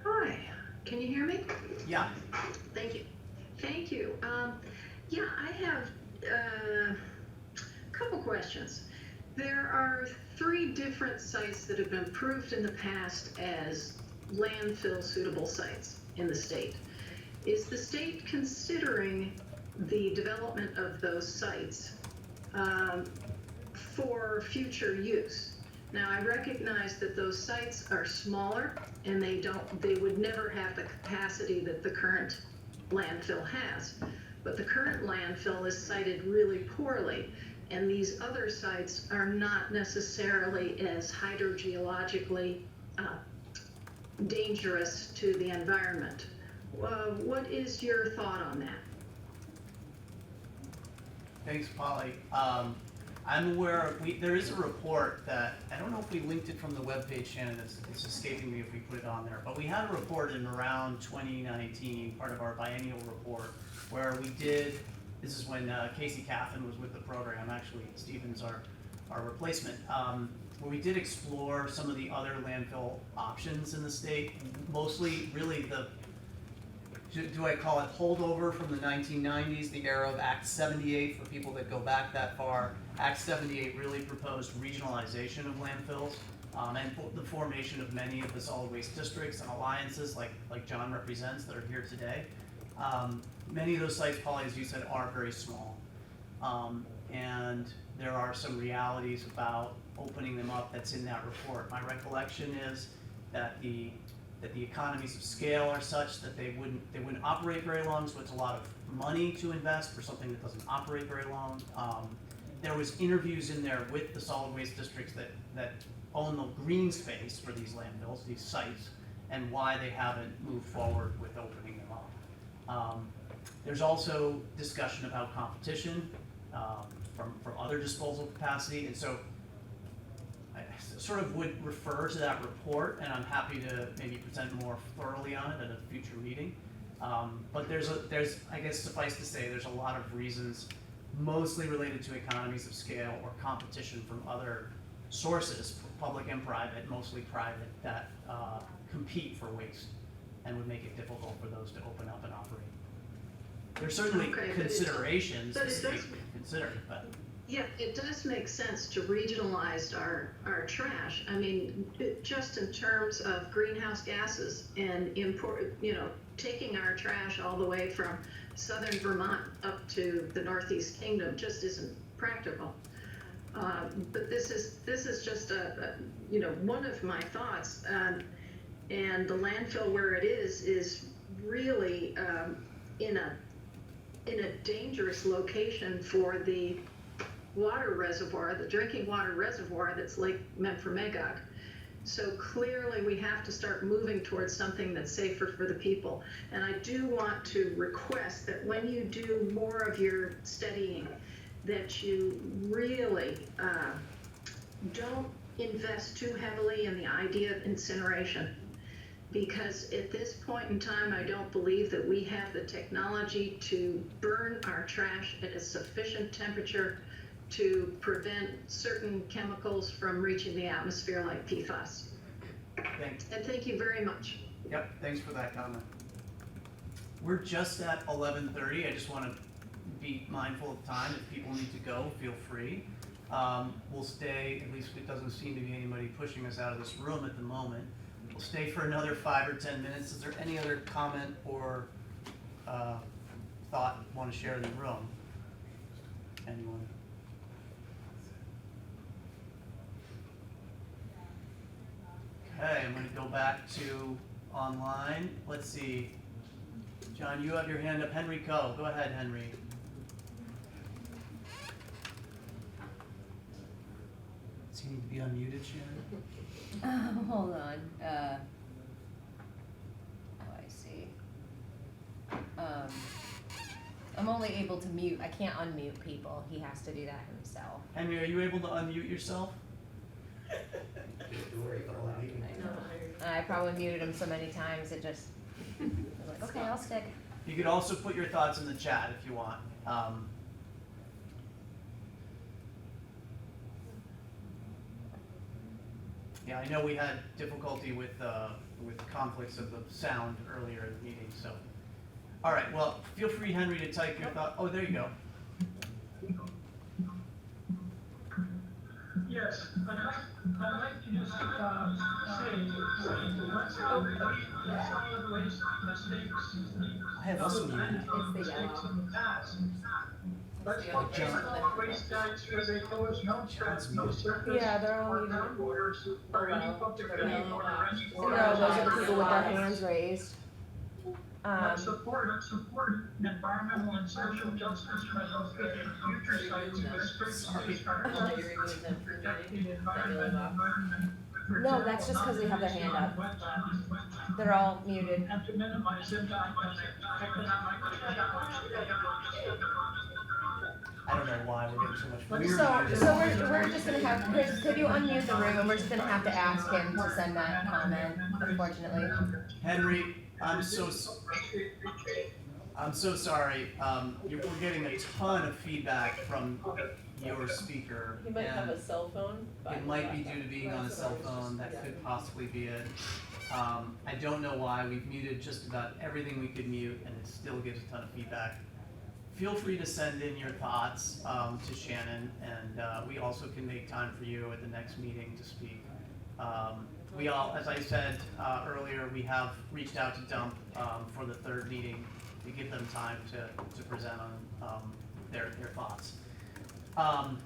Hi, can you hear me? Yeah. Thank you. Thank you. Yeah, I have a couple questions. There are 3 different sites that have been approved in the past as landfill suitable sites in the state. Is the state considering the development of those sites for future use? Now, I recognize that those sites are smaller and they would never have the capacity that the current landfill has. but the current landfill is sited really poorly. And these other sites are not necessarily as hydrogeologically dangerous to the environment. What is your thought on that? Thanks, Polly. I'm aware there is a report that, I don't know if we linked it from the webpage, Shannon, it's escaping me if we put it on there, but we had a report in around 2019, part of our biennial report, where we did, this is when Casey Caffin was with the program, actually Stephen's our replacement, where we did explore some of the other landfill options in the state, mostly really do I call it holdover from the 1990s, the era of Act 78 for people that go back that far. Act 78 really proposed regionalization of landfills and the formation of many of the solid waste districts and alliances like John represents that are here today. Many of those sites, Polly, as you said, are very small. And there are some realities about opening them up that's in that report. My recollection is that the economies of scale are such that they wouldn't operate very long, so it's a lot of money to invest for something that doesn't operate very long. There was interviews in there with the solid waste districts that own the green space for these landfills, these sites, and why they haven't moved forward with opening them up. There's also discussion about competition from other disposal capacity, and so I sort of would refer to that report, and I'm happy to maybe present more thoroughly on it at a future meeting. But there's, I guess suffice to say, there's a lot of reasons, mostly related to economies of scale or competition from other sources, public and private, mostly private, that compete for waste and would make it difficult for those to open up and operate. There's certainly considerations the state would consider, but. Yeah, it does make sense to regionalize our trash. I mean, just in terms of greenhouse gases and taking our trash all the way from southern Vermont up to the Northeast Kingdom just isn't practical. But this is just one of my thoughts. And the landfill where it is really in a dangerous location for the water reservoir, the drinking water reservoir that's Lake Memphremagog. So clearly we have to start moving towards something that's safer for the people. And I do want to request that when you do more of your studying, that you really don't invest too heavily in the idea of incineration. Because at this point in time, I don't believe that we have the technology to burn our trash at a sufficient temperature to prevent certain chemicals from reaching the atmosphere like PFAS. Thanks. And thank you very much. Yep, thanks for that comment. We're just at 11:30. I just want to be mindful of time. If people need to go, feel free. We'll stay, at least it doesn't seem to be anybody pushing us out of this room at the moment. We'll stay for another 5 or 10 minutes. Is there any other comment or thought you want to share in the room? Anyone? Okay, I'm going to go back to online. Let's see. John, you have your hand up. Henry Coe. Go ahead, Henry. Does he need to be unmuted, Shannon? Hold on. Oh, I see. I'm only able to mute. I can't unmute people. He has to do that himself. Henry, are you able to unmute yourself? I probably muted him so many times it just. I'm like, okay, I'll stick. You could also put your thoughts in the chat if you want. Yeah, I know we had difficulty with conflicts of the sound earlier in the meeting, so. All right, well, feel free, Henry, to type your thought. Oh, there you go. Yes, I'd like to just say, let's not repeat the solid waste mistakes. I have also muted. Mistakes in the past. Let's focus on solid waste sites where they pose no threats, no surface or groundwaters, or any public drinking water No, those are the people with their hands raised. Support environmental and social justice measures in future sites of restrictions Uh-huh. You remove them from the protecting meeting, that yellow environment. box. No, that's just 'cause they have their hand up. They're all muted. And to minimize impact on economic. I don't know why we're getting so much So, weird music. we're just gonna have, Chris, could you unmute the room, and we're just gonna have to ask him to send that comment, unfortunately. Henry, I'm so sorry. We're getting a ton of feedback from your speaker. He might have and a cell phone. it might be due to being on a cell phone. That could possibly be it. I don't know why. We've muted just about everything we could mute, and it still gives a ton of feedback. Feel free to send in your thoughts to Shannon, and we also can make time for you at the next meeting to speak. We all, as I said earlier, we have reached out to Dump for the third meeting to give them time to present on their thoughts. I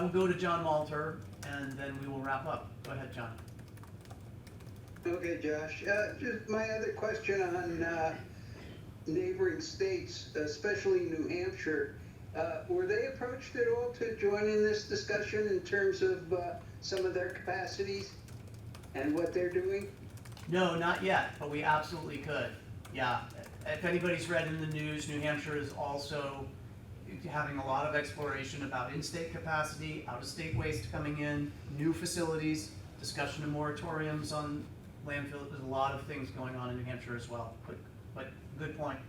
will go to John Malter, and then we will wrap up. Go ahead, John. Okay, Josh. Just my other question on neighboring states, especially New Hampshire. Were they approached at all to join in this discussion in terms of some of their capacities and what they're doing? No, not yet, but we absolutely could. Yeah, if anybody's read in the news, New Hampshire is also having a lot of exploration about in-state capacity, out-of-state waste coming in, new facilities, discussion of moratoriums on landfill. There's a lot of things going on in New Hampshire as well, but good point.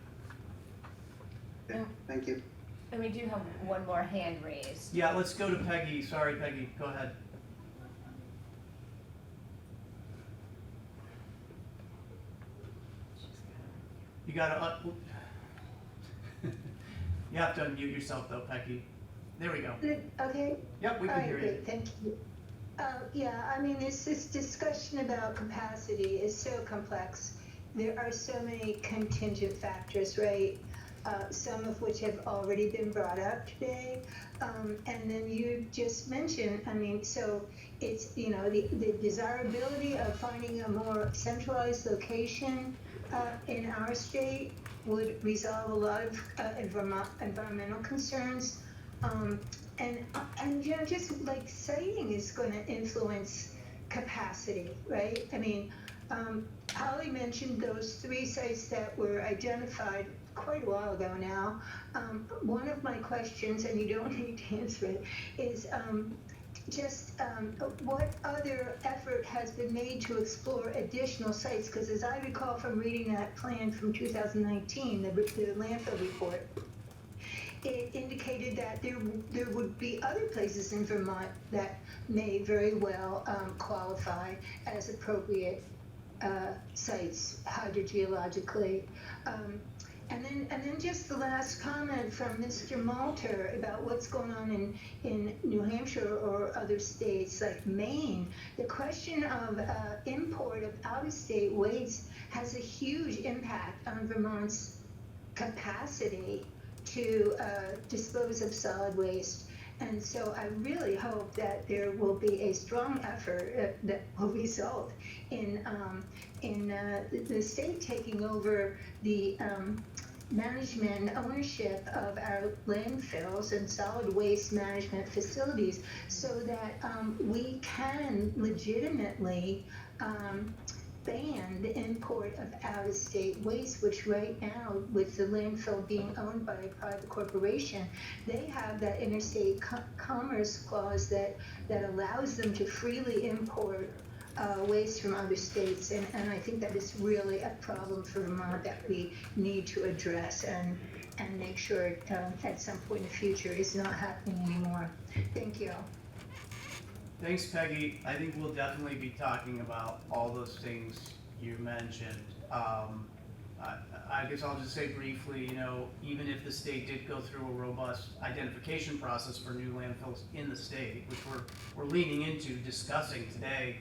Okay, thank you. And we do have one more hand raised. Yeah, let's go to Peggy. Sorry, Peggy, go ahead. You gotta, you have to unmute yourself though, Peggy. There we go. Okay. Yep, we can hear you. Great, thank you. Yeah, I mean, this discussion about capacity is so complex. There are so many contingent factors, right? Some of which have already been brought up today. And then you just mentioned, I mean, so it's, you know, the desirability of finding a more centralized location in our state would resolve a lot of environmental concerns. And you know, just like siting is going to influence capacity, right? I mean, Holly mentioned those 3 sites that were identified quite a while ago now. One of my questions, and you don't need to answer it, is what other effort has been made to explore additional sites? Because as I recall from reading that plan from 2019, the landfill report, it indicated that there would be other places in Vermont that may very well qualify as appropriate sites hydrogeologically. And then just the last comment from Mr. Malter about what's going on in New Hampshire or other states like Maine. The question of import of out-of-state waste has a huge impact on Vermont's capacity to dispose of solid waste. And so I really hope that there will be a strong effort that will result in the state taking over the management and ownership of our landfills and solid waste management facilities so that we can legitimately ban the import of out-of-state waste, which right now, with the landfill being owned by a private corporation, they have that interstate commerce clause that allows them to freely import waste from other states, and I think that is really a problem for Vermont that we need to address and make sure at some point in the future is not happening anymore. Thank you. Thanks, Peggy. I think we'll definitely be talking about all those things you mentioned. I guess I'll just say briefly, you know, even if the state did go through a robust identification process for new landfills in the state, which we're leaning into discussing today,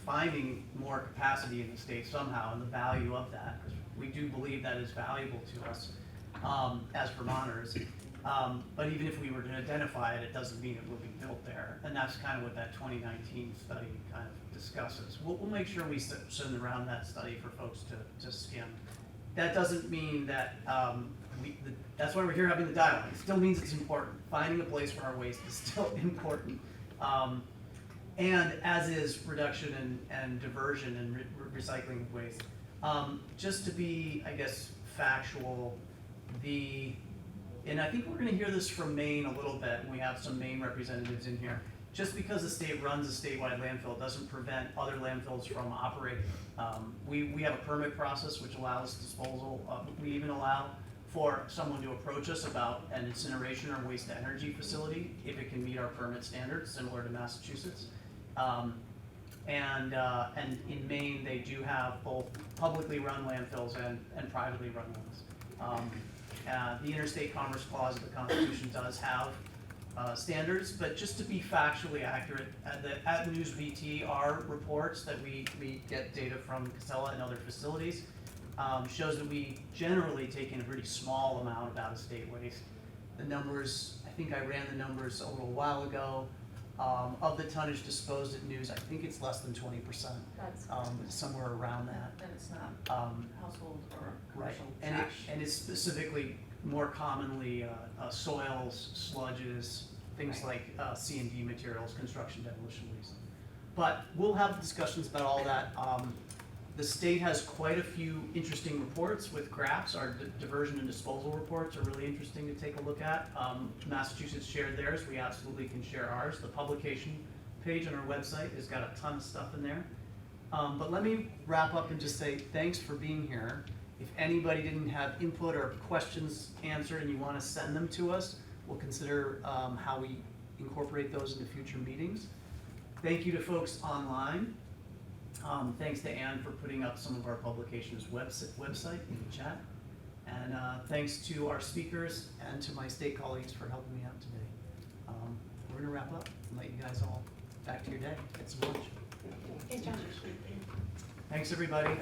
finding more capacity in the state somehow and the value of that, because we do believe that is valuable to us as Vermonters. But even if we were to identify it, it doesn't mean it will be built there. And that's kind of what that 2019 study kind of discusses. We'll make sure we send around that study for folks to skim. That doesn't mean that, that's why we're here having the dialogue. It still means it's important. Finding a place for our waste is still important. And as is reduction and diversion and recycling of waste. Just to be, I guess, factual, and I think we're gonna hear this from Maine a little bit, and we have some Maine representatives in here. Just because the state runs a statewide landfill doesn't prevent other landfills from operating. We have a permit process which allows disposal. We even allow for someone to approach us about an incineration or waste to energy facility if it can meet our permit standards, similar to Massachusetts. And in Maine, they do have both publicly run landfills and privately run ones. The Interstate Commerce Clause of the Constitution does have standards, but just to be factually accurate, at News VT, our reports that we get data from Casella and other facilities shows that we generally take in a pretty small amount of out-of-state waste. The numbers, I think I ran the numbers a little while ago. Of the tonnage disposed at News, I think it's less than 20%. That's somewhere around that. And it's not household or Right, commercial trash. and it's specifically more commonly soils, sludges, things like C&D materials, construction demolition waste. But we'll have discussions about all that. The state has quite a few interesting reports with graphs. Our diversion and disposal reports are really interesting to take a look at. Massachusetts shared theirs. We absolutely can share ours. The publication page on our website has got a ton of stuff in there. But let me wrap up and just say thanks for being here. If anybody didn't have input or questions answered and you want to send them to us, we'll consider how we incorporate those into future meetings. Thank you to folks online. Thanks to Anne for putting up some of our publications website in the chat. And thanks to our speakers and to my state colleagues for helping me out today. We're gonna wrap up and let you guys all back to your day. Get some lunch. Hey, John. Thanks, everybody.